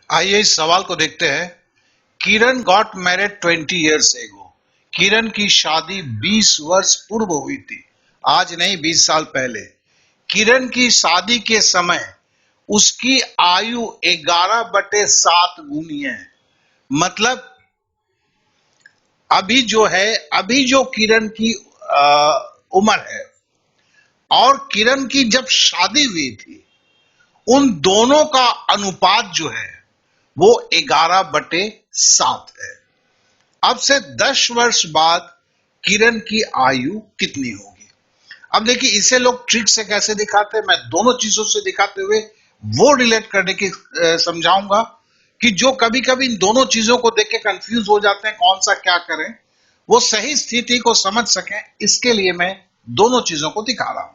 आइए इस सवाल को देखते हैं। किरण गॉट मैरिड 20 years ago। किरण की शादी 20 वर्ष पूर्व हुई थी, आज नहीं 20 साल पहले। किरण की शादी के समय उसकी आयु 11/7 गुनी है। मतलब अभी जो किरण की उम्र है और किरण की जब शादी हुई थी, उन दोनों का अनुपात जो है वो 11/7 है। अब से 10 वर्ष बाद किरण की आयु कितनी होगी? अब देखिए, इसे लोग ट्रिक से कैसे दिखाते हैं, मैं दोनों चीजों से दिखाते हुए वो रिलेट करने की समझाऊंगा कि जो कभी कभी इन दोनों चीजों को देख के कंफ्यूज हो जाते हैं कौन सा क्या करें, वो सही स्थिति को समझ सकें, इसके लिए मैं दोनों चीजों को दिखा रहा हूं।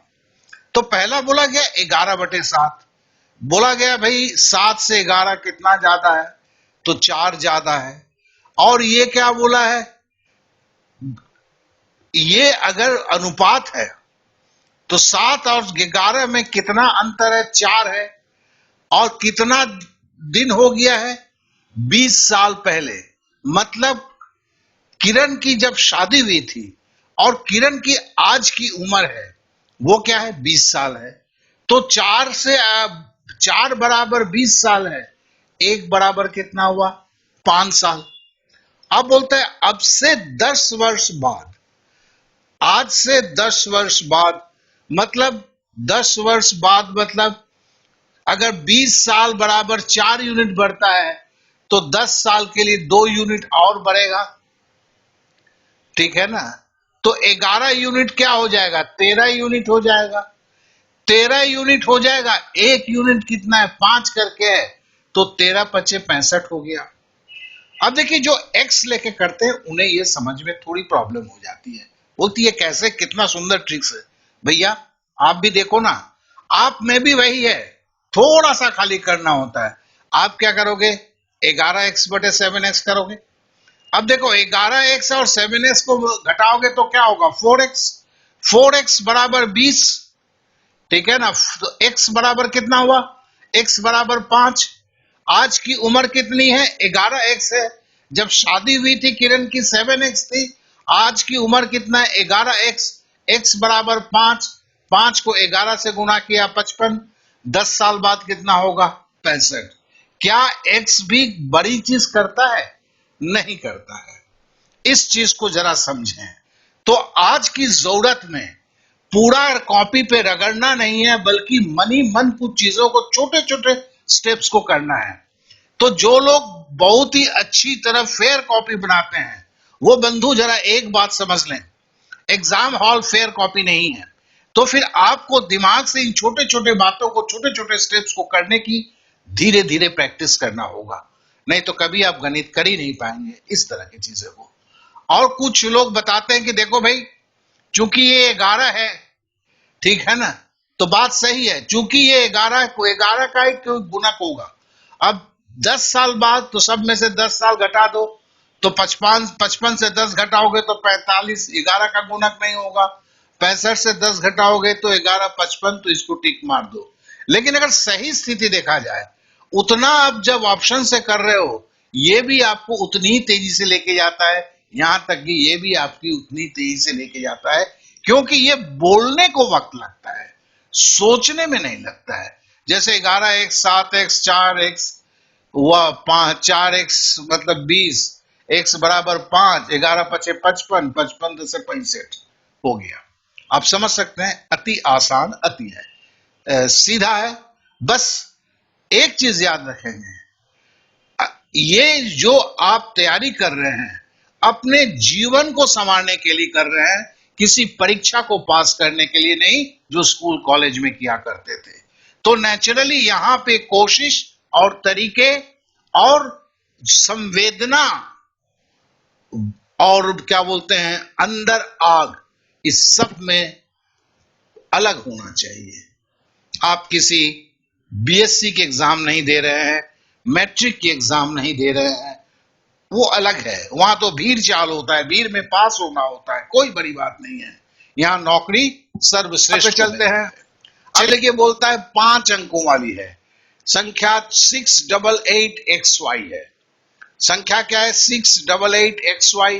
तो पहला बोला गया 11/7। बोला गया भाई 7 से 11 कितना ज्यादा है, तो 4 ज्यादा है। और ये क्या बोला है, ये अगर अनुपात है तो 7 और 11 में कितना अंतर है, 4 है। और कितना दिन हो गया है, 20 साल पहले। मतलब किरण की जब शादी हुई थी और किरण की आज की उम्र है वो क्या है, 20 साल है। तो 4 बराबर 20 साल है, 1 बराबर कितना हुआ, 5 साल। अब बोलते हैं अब से 10 वर्ष बाद, आज से 10 वर्ष बाद, मतलब 10 वर्ष बाद, मतलब अगर 20 साल बराबर 4 यूनिट बढ़ता है तो 10 साल के लिए 2 यूनिट और बढ़ेगा, ठीक है ना। तो 11 यूनिट क्या हो जाएगा, 13 यूनिट हो जाएगा। 13 यूनिट हो जाएगा, 1 यूनिट कितना है, 5 करके है, तो 13 पचे 65 हो गया। अब देखिए, जो एक्स लेके करते हैं उन्हें ये समझ में थोड़ी प्रॉब्लम हो जाती है, बोलती है कैसे, कितना सुंदर ट्रिक्स है। भैया आप भी देखो ना, आप में भी वही है, थोड़ा सा खाली करना होता है। आप क्या करोगे, 11x/7x करोगे। अब देखो 11x और 7x को घटाओगे तो क्या होगा, 4x। 4x बराबर 20, ठीक है ना। तो x बराबर कितना हुआ, x बराबर 5। आज की उम्र कितनी है, 11x है। जब शादी हुई थी किरण की 7x थी, आज की उम्र कितना है, 11x। x बराबर 5, 5 को 11 से गुना किया 55, 10 साल बाद कितना होगा, 65। क्या x भी बड़ी चीज करता है, नहीं करता है। इस चीज को जरा समझें। तो आज की जरूरत में पूरा कॉपी पे रगड़ना नहीं है, बल्कि मनी मन कुछ चीजों को, छोटे छोटे स्टेप्स को करना है। तो जो लोग बहुत ही अच्छी तरह फेयर कॉपी बनाते हैं, वो बंधु जरा एक बात समझ लें, एग्जाम हॉल फेयर कॉपी नहीं है। तो फिर आपको दिमाग से इन छोटे छोटे बातों को, छोटे छोटे स्टेप्स को करने की धीरे धीरे प्रैक्टिस करना होगा, नहीं तो कभी आप गणित कर ही नहीं पाएंगे, इस तरह की चीजें हो। और कुछ लोग बताते हैं कि देखो भाई, चूंकि ये 11 है, ठीक है ना, तो बात सही है, चूंकि ये 11 का एक गुणक होगा। अब 10 साल बाद तो सब में से 10 साल घटा दो, तो 55 से 10 घटाओगे तो 45, 11 का गुणक नहीं होगा। 65 से 10 घटाओगे तो 11 55, तो इसको टिक मार दो। लेकिन अगर सही स्थिति देखा जाए, उतना आप जब ऑप्शन से कर रहे हो, ये भी आपको उतनी ही तेजी से लेके जाता है, यहां तक कि ये भी आपकी उतनी तेजी से लेके जाता है, क्योंकि ये बोलने को वक्त लगता है, सोचने में नहीं लगता है। जैसे 11x 7x 4x हुआ 4x मतलब 20, x बराबर 5, 11 पचे 55, 55 10 से 65 हो गया। आप समझ सकते हैं, अति आसान, अति है, सीधा है। बस एक चीज याद रखेंगे, ये जो आप तैयारी कर रहे हैं अपने जीवन को संवारने के लिए कर रहे हैं, किसी परीक्षा को पास करने के लिए नहीं, जो स्कूल कॉलेज में किया करते थे। तो नेचुरली यहां पे कोशिश और तरीके और संवेदना और क्या बोलते हैं, अंदर आग, इस सब में अलग होना चाहिए। आप किसी बीएससी के एग्जाम नहीं दे रहे हैं, मैट्रिक के एग्जाम नहीं दे रहे हैं, वो अलग है। वहां तो भीड़ चाल होता है, भीड़ में पास होना होता है, कोई बड़ी बात नहीं है। यहां नौकरी सर्वश्रेष्ठ चलते हैं। अब देखिए, बोलता है 5 अंकों वाली है, संख्या 688xy है। संख्या क्या है? 688xy।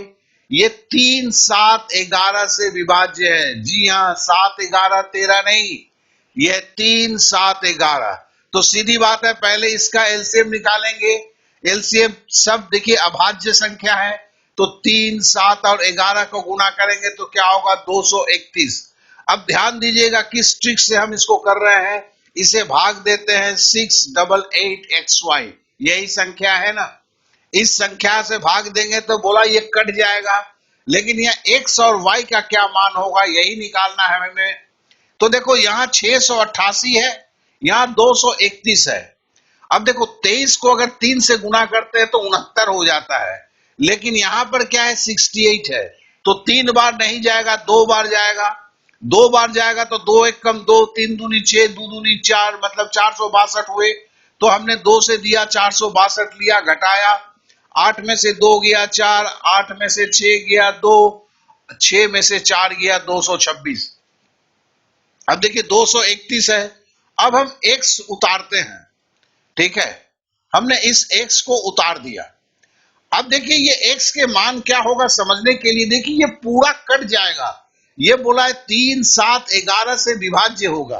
ये 3, 7, 11 से विभाज्य है। जी हाँ, 7, 11, 13 नहीं, ये 3, 7, 11। तो सीधी बात है, पहले इसका एलसीएम निकालेंगे। एलसीएम सब देखिए अभाज्य संख्या है, तो 3, 7 और 11 को गुना करेंगे तो क्या होगा? 231। अब ध्यान दीजिएगा किस ट्रिक से हम इसको कर रहे हैं। इसे भाग देते हैं 688xy, यही संख्या है ना। इस संख्या से भाग देंगे तो बोला ये कट जाएगा, लेकिन यह x और y का क्या मान होगा यही निकालना है हमें। तो देखो यहाँ 688 है, यहाँ 231 है। अब देखो 23 को अगर 3 से गुना करते हैं तो 69 हो जाता है, लेकिन यहाँ पर क्या है? 68 है। तो 3 बार नहीं जाएगा, 2 बार जाएगा। 2 बार जाएगा तो 2 एक कम 2, 3 दूनी 6, 2 दूनी 4, मतलब 462 हुए। तो हमने 2 से दिया 462 लिया, घटाया, 8 में से 2 गया 4, 8 में से 6 गया 2, 6 में से 4 गया 226। अब देखिए 231 है। अब हम x उतारते हैं, ठीक है, हमने इस x को उतार दिया। अब देखिए ये x के मान क्या होगा समझने के लिए, देखिए ये पूरा कट जाएगा। ये बोला है 3, 7, 11 से विभाज्य होगा।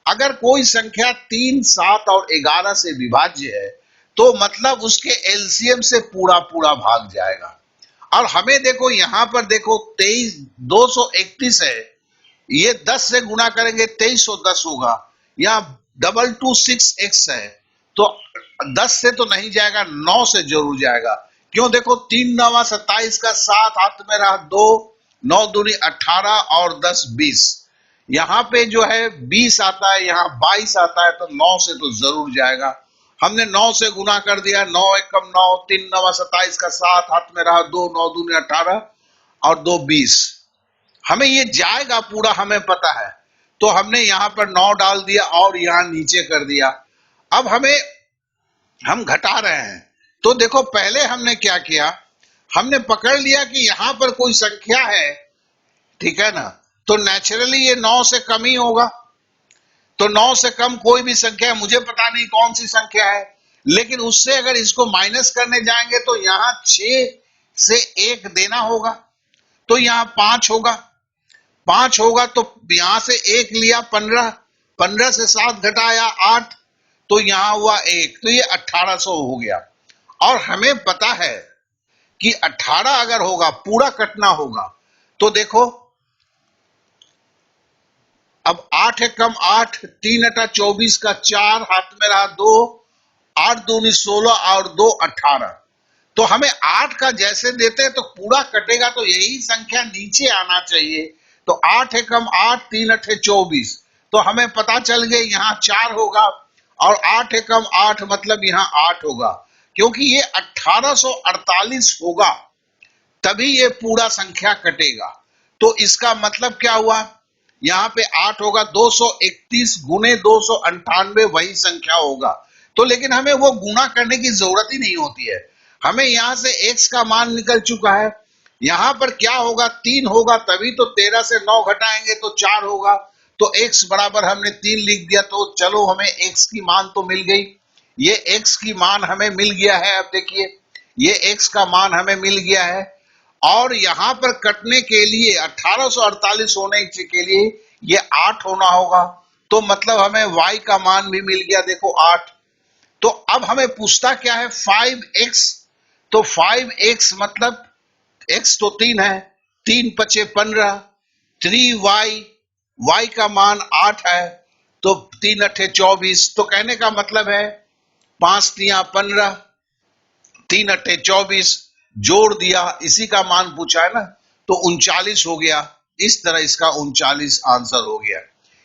अगर कोई संख्या 3, 7 और 11 से विभाज्य है तो मतलब उसके एलसीएम से पूरा पूरा भाग जाएगा। और हमें देखो यहां पर देखो 231 है, ये 10 से गुना करेंगे 2310 होगा। यहाँ 226x है, तो 10 से तो नहीं जाएगा, 9 से जरूर जाएगा। क्यों? देखो 3 9 27 का 7 हाथ में रहा 2, 9 दूनी 18 और 10 20। यहाँ पे जो है 20 आता है, यहाँ 22 आता है, तो 9 से तो जरूर जाएगा। हमने 9 से गुना कर दिया, 9 एक कम 9, 3 9 27 का 7 हाथ में रहा 2, 9 दूनी 18 और 2 20। हमें ये जाएगा पूरा, हमें पता है, तो हमने यहां पर 9 डाल दिया और यहां नीचे कर दिया। अब हम घटा रहे हैं, तो देखो पहले हमने क्या किया, हमने पकड़ लिया कि यहां पर कोई संख्या है, ठीक है ना, तो नेचुरली ये 9 से कम ही होगा। तो 9 से कम कोई भी संख्या है, मुझे पता नहीं कौन सी संख्या है, लेकिन उससे अगर इसको माइनस करने जाएंगे तो यहां 6 से 1 देना होगा, तो यहां 5 होगा। 5 होगा तो यहां से 1 लिया 15, 15 से 7 घटाया 8, तो यहां हुआ 1, तो ये 1800 हो गया। और हमें पता है कि 18 अगर होगा पूरा कटना होगा, तो देखो अब 8 एक कम 8, 3 अटा 24 का 4 हाथ में रहा 2, 8 दूनी 16 और 2 18। तो हमें 8 का जैसे देते हैं तो पूरा कटेगा, तो यही संख्या नीचे आना चाहिए। तो 8 एकम 8, 3 अठे 24, तो हमें पता चल गया यहाँ 4 होगा, और 8 एकम 8 मतलब यहाँ 8 होगा, क्योंकि ये 1848 होगा तभी ये पूरा संख्या कटेगा। तो इसका मतलब क्या हुआ, यहाँ पे 8 होगा, 231 गुने 298 वही संख्या होगा। तो लेकिन हमें वो गुना करने की जरूरत ही नहीं होती है, हमें यहां से x का मान निकल चुका है। यहां पर क्या होगा, 3 होगा, तभी तो 13 से 9 घटाएंगे तो 4 होगा, तो x बराबर हमने 3 लिख दिया। तो चलो हमें x की मान तो मिल गई, ये x की मान हमें मिल गया है। अब देखिए ये x का मान हमें मिल गया है, और यहां पर कटने के लिए 1848 होने के लिए ये 8 होना होगा, तो मतलब हमें y का मान भी मिल गया, देखो 8। तो अब हमें पूछता क्या है, 5x, तो 5x मतलब x तो 3 है, 3 पचे 15, 3y, y का मान 8 है, तो 3 अठे 24। तो कहने का मतलब है 5 तिया 15, 3 अठे 24, जोड़ दिया, इसी का मान पूछा है ना, तो 39 हो गया। इस तरह इसका 39 आंसर हो गया।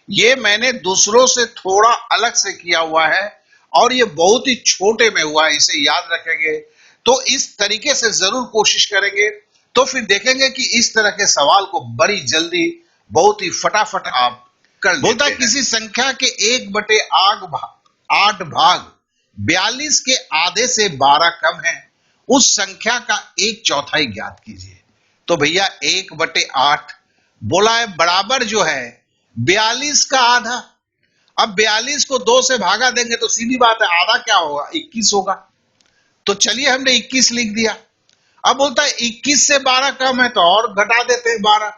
ये मैंने दूसरों से थोड़ा अलग से किया हुआ है, और ये बहुत ही छोटे में हुआ है, इसे याद रखेंगे तो इस तरीके से जरूर कोशिश करेंगे, तो फिर देखेंगे कि इस तरह के सवाल को बड़ी जल्दी बहुत ही फटाफट आप कर लेते हैं। बोलता किसी संख्या के 1/8 भाग 42 के आधे से 12 कम है, उस संख्या का 1/4 ज्ञात कीजिए। तो भैया 1/8 बोला है बराबर जो है 42 का आधा, अब 42 को 2 से भागा देंगे तो सीधी बात है आधा क्या होगा, 21 होगा। तो चलिए हमने 21 लिख दिया। अब बोलता है 21 से 12 कम है तो और घटा देते हैं 12।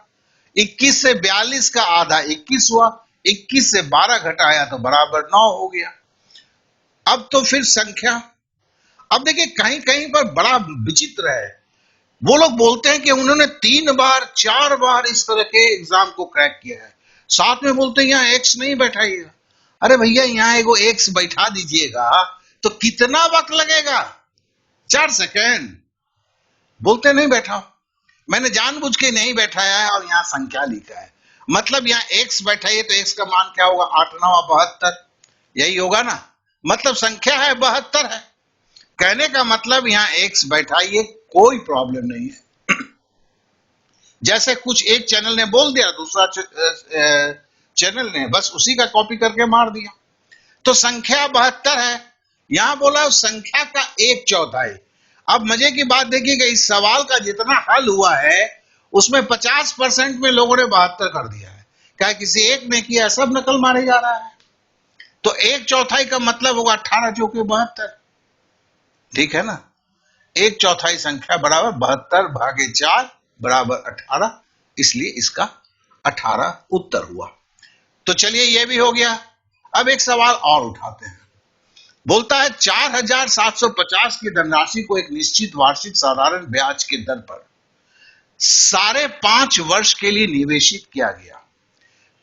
21 से 42 का आधा 21 हुआ, 21 से 12 घटाया तो बराबर 9 हो गया। अब तो फिर संख्या, अब देखिए कहीं कहीं पर बड़ा विचित्र है, वो लोग बोलते हैं कि उन्होंने 3 बार 4 बार इस तरह के एग्जाम को क्रैक किया है, साथ में बोलते हैं यहाँ एक्स नहीं बैठाइएगा। अरे भैया यहाँ एगो एक्स बैठा दीजिएगा तो कितना वक्त लगेगा, 4 सेकेंड। बोलते नहीं बैठाओ, मैंने जानबूझ के नहीं बैठाया है और यहाँ संख्या लिखा है, मतलब यहाँ एक्स बैठाइए तो एक्स का मान क्या होगा, 8 9 72, यही होगा ना, मतलब संख्या है 72 है। कहने का मतलब यहाँ एक्स बैठाइए, कोई प्रॉब्लम नहीं है। जैसे कुछ एक चैनल ने बोल दिया, दूसरा चैनल ने बस उसी का कॉपी करके मार दिया। तो संख्या 72 है, यहां बोला संख्या का 1/4। अब मजे की बात देखिएगा, इस सवाल का जितना हल हुआ है उसमें 50% में लोगों ने 72 कर दिया है। क्या किसी एक ने किया, सब नकल मारे जा रहा है। तो 1/4 का मतलब होगा 18 चौके 72, ठीक है ना। 1/4 संख्या बराबर 72 भागे 4 बराबर 18, इसलिए इसका 18 उत्तर हुआ। तो चलिए ये भी हो गया। अब एक सवाल और उठाते हैं, बोलता है 4750 की धनराशि को एक निश्चित वार्षिक साधारण ब्याज के दर पर 5.5 वर्ष के लिए निवेशित किया गया।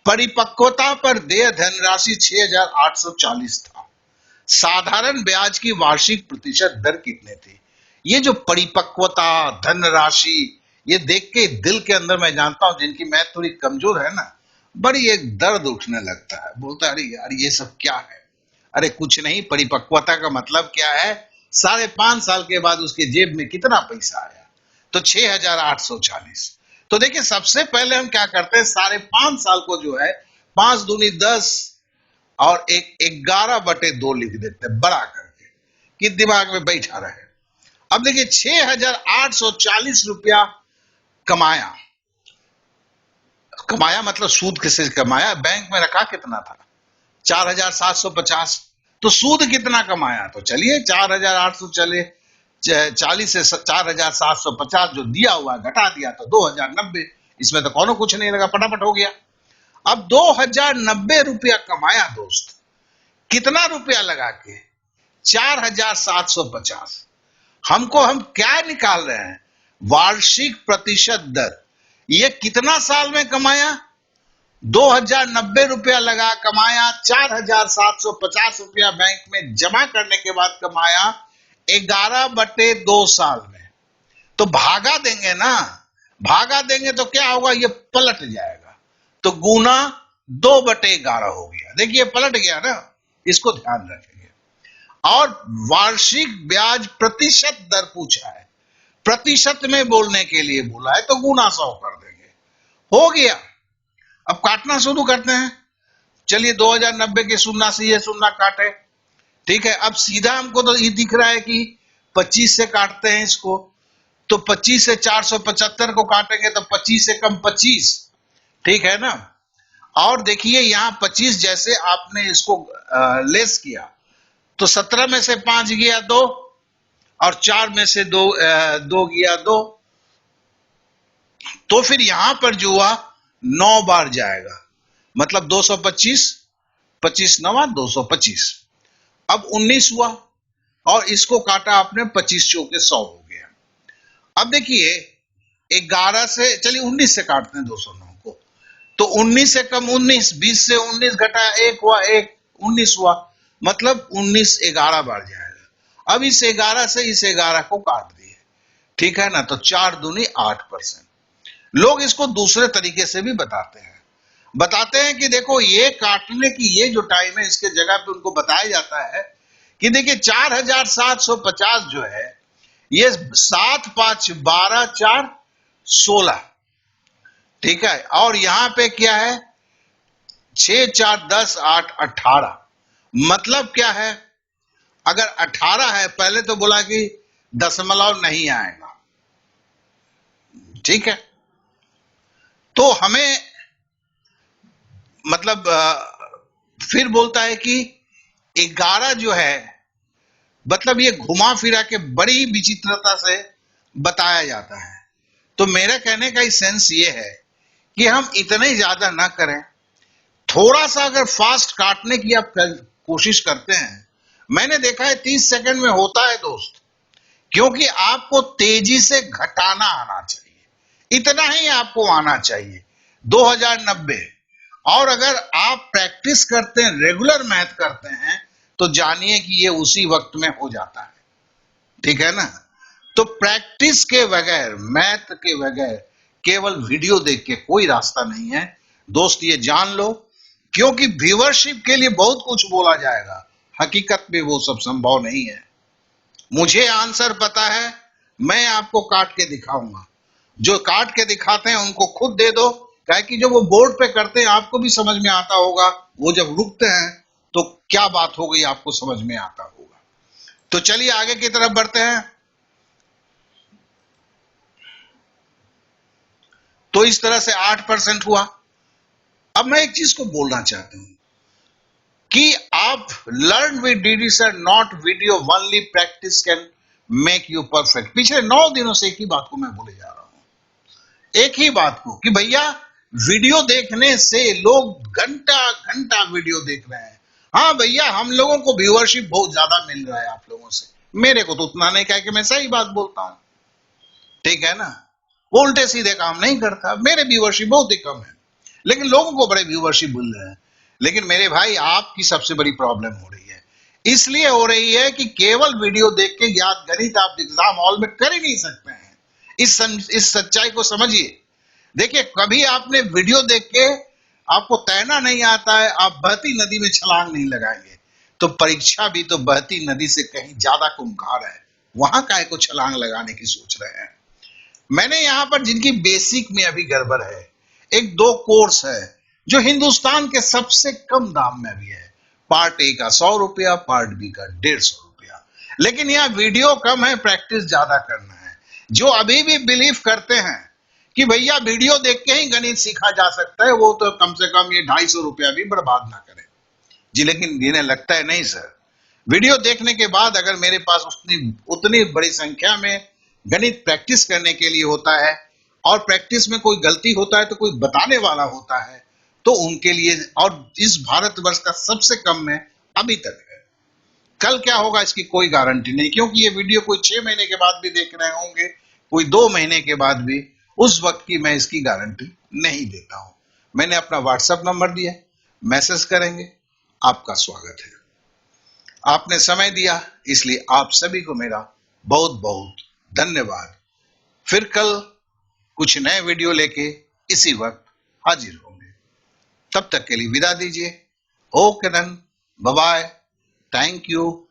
परिपक्वता पर देय धनराशि 6840 था। साधारण ब्याज की वार्षिक प्रतिशत दर कितने थी। ये जो परिपक्वता, धनराशि, ये देख के दिल के अंदर मैं जानता हूं जिनकी मैथ थोड़ी कमजोर है ना, बड़ी एक दर्द उठने लगता है। बोलता है अरे यार ये सब क्या है। अरे कुछ नहीं, परिपक्वता का मतलब क्या है, 5.5 साल के बाद उसके जेब में कितना पैसा आया, तो 6840। तो देखिए सबसे पहले हम क्या करते हैं, 5.5 साल को जो है 5 दूनी 10 और एक 11/2 लिख देते हैं बड़ा करके कि दिमाग में बैठा रहे। अब देखिए 6840 रुपया कमाया, कमाया मतलब सूद किससे कमाया, बैंक में रखा कितना था, 4750, तो सूद कितना कमाया। तो चलिए 4800 चले 40 से 4750 जो दिया हुआ घटा दिया तो 2090, इसमें तो कौनो कुछ नहीं लगा, फटाफट हो गया। अब 2090 रुपया कमाया दोस्त, कितना रुपया लगा के, 4750। हम क्या निकाल रहे हैं, वार्षिक प्रतिशत दर। ये कितना साल में कमाया, 2090 रुपया लगा कमाया, 4750 रुपया बैंक में जमा करने के बाद कमाया 11/2 साल में। तो भागा देंगे ना, भागा देंगे तो क्या होगा, ये पलट जाएगा, तो गुना 2/11 हो गया। देखिए पलट गया ना, इसको ध्यान रखेंगे। और वार्षिक ब्याज प्रतिशत दर पूछा है, प्रतिशत में बोलने के लिए बोला है, तो गुना 100 कर देंगे, हो गया। अब काटना शुरू करते हैं। चलिए 2090 के 0 से ये 0 काटे, ठीक है। अब सीधा हमको तो ये दिख रहा है कि 25 से काटते हैं इसको, तो 25 से 475 को काटेंगे तो 25 से कम 25, ठीक है ना। और देखिए यहां 25 जैसे आपने इसको लेस किया तो 17 में से 5 गया 2 और 4 में से 2 गया 2, तो फिर यहां पर जो हुआ 9 बार जाएगा, मतलब 225, 25 9 225। अब 19 हुआ और इसको काटा आपने 25 चौके 100 हो गया। अब देखिए 11 से, चलिए 19 से काटते हैं 209 को, तो 19 से कम 19, 20 से 19 घटा 1 हुआ 1, 19 हुआ, मतलब 19 11 बार जाएगा। अब इस 11 से इस 11 को काट दिए, ठीक है ना, तो 4 दूनी 8%। लोग इसको दूसरे तरीके से भी बताते हैं कि देखो ये काटने की ये जो टाइम है, इसके जगह पे उनको बताया जाता है कि देखिए 4750 जो है ये 7 5 12 4 16, ठीक है। और यहां पे क्या है 6 4 10 8 18, मतलब क्या है, अगर 18 है, पहले तो बोला कि दशमलव नहीं आएगा, ठीक है। तो हमें मतलब फिर बोलता है कि 11 जो है, मतलब ये घुमा फिरा के बड़ी विचित्रता से बताया जाता है। तो मेरा कहने का सेंस ये है कि हम इतने ज्यादा ना करें, थोड़ा सा अगर फास्ट काटने की आप कोशिश करते हैं, मैंने देखा है 30 सेकंड में होता है दोस्त, क्योंकि आपको तेजी से घटाना आना चाहिए, इतना ही आपको आना चाहिए 2090। और अगर आप प्रैक्टिस करते हैं, रेगुलर मैथ करते हैं, तो जानिए कि ये उसी वक्त में हो जाता है, ठीक है ना। तो प्रैक्टिस के बगैर, मैथ के बगैर, केवल वीडियो देख के कोई रास्ता नहीं है दोस्त, ये जान लो। क्योंकि व्यूअरशिप के लिए बहुत कुछ बोला जाएगा, हकीकत में वो सब संभव नहीं है। मुझे आंसर पता है, मैं आपको काट के दिखाऊंगा। जो काट के दिखाते हैं उनको खुद दे दो, क्या कि जो वो बोर्ड पे करते हैं आपको भी समझ में आता होगा, वो जब रुकते हैं तो क्या बात हो गई आपको समझ में आता होगा। तो चलिए आगे की तरफ बढ़ते हैं। तो इस तरह से 8% हुआ। अब मैं एक चीज को बोलना चाहता हूं कि आप learn with DD sir, not video only, practice can make you perfect. पिछले 9 दिनों से एक ही बात को मैं बोले जा रहा हूं, एक ही बात को, कि भैया वीडियो देखने से लोग घंटा घंटा वीडियो देख रहे हैं। हाँ भैया, हम लोगों को व्यूअरशिप बहुत ज्यादा मिल रहा है आप लोगों से, मेरे को तो उतना नहीं, कह के मैं सही बात बोलता हूं, ठीक है ना। वो उल्टे सीधे काम नहीं करता, मेरे व्यूअरशिप बहुत ही कम है, लेकिन लोगों को बड़े व्यूअरशिप मिल रहे हैं। लेकिन मेरे भाई, आपकी सबसे बड़ी प्रॉब्लम हो रही है, इसलिए हो रही है कि केवल वीडियो देख के याद गणित आप एग्जाम हॉल में कर ही नहीं सकते हैं। इस सच्चाई को समझिए। देखिए, कभी आपने वीडियो देख के आपको तैरना नहीं आता है, आप बहती नदी में छलांग नहीं लगाएंगे, तो परीक्षा भी तो बहती नदी से कहीं ज्यादा खूंखार है, वहां काहे को छलांग लगाने की सोच रहे हैं। मैंने यहां पर जिनकी बेसिक में अभी गड़बड़ है, एक 2 कोर्स है जो हिंदुस्तान के सबसे कम दाम में भी है। पार्ट ए का 100 रुपया, पार्ट बी का 150 रुपया, लेकिन यहाँ वीडियो कम है, प्रैक्टिस ज्यादा करना है। जो अभी भी बिलीव करते हैं कि भैया वीडियो देख के ही गणित सीखा जा सकता है, वो तो कम से कम ये 250 रुपया भी बर्बाद ना करें जी। लेकिन जिन्हें लगता है नहीं सर, वीडियो देखने के बाद अगर मेरे पास उतनी बड़ी संख्या में गणित प्रैक्टिस करने के लिए होता है, और प्रैक्टिस में कोई गलती होता है तो कोई बताने वाला होता है, तो उनके लिए, और इस भारतवर्ष का सबसे कम में अभी तक है। कल क्या होगा इसकी कोई गारंटी नहीं, क्योंकि ये वीडियो कोई 6 महीने के बाद भी देख रहे होंगे, कोई 2 महीने के बाद भी, उस वक्त की मैं इसकी गारंटी नहीं देता हूं। मैंने अपना व्हाट्सएप नंबर दिया, मैसेज करेंगे, आपका स्वागत है। आपने समय दिया, इसलिए आप सभी को मेरा बहुत बहुत धन्यवाद। फिर कल कुछ नए वीडियो लेके इसी वक्त हाजिर होंगे, तब तक के लिए विदा दीजिए। Okay then, bye bye, thank you.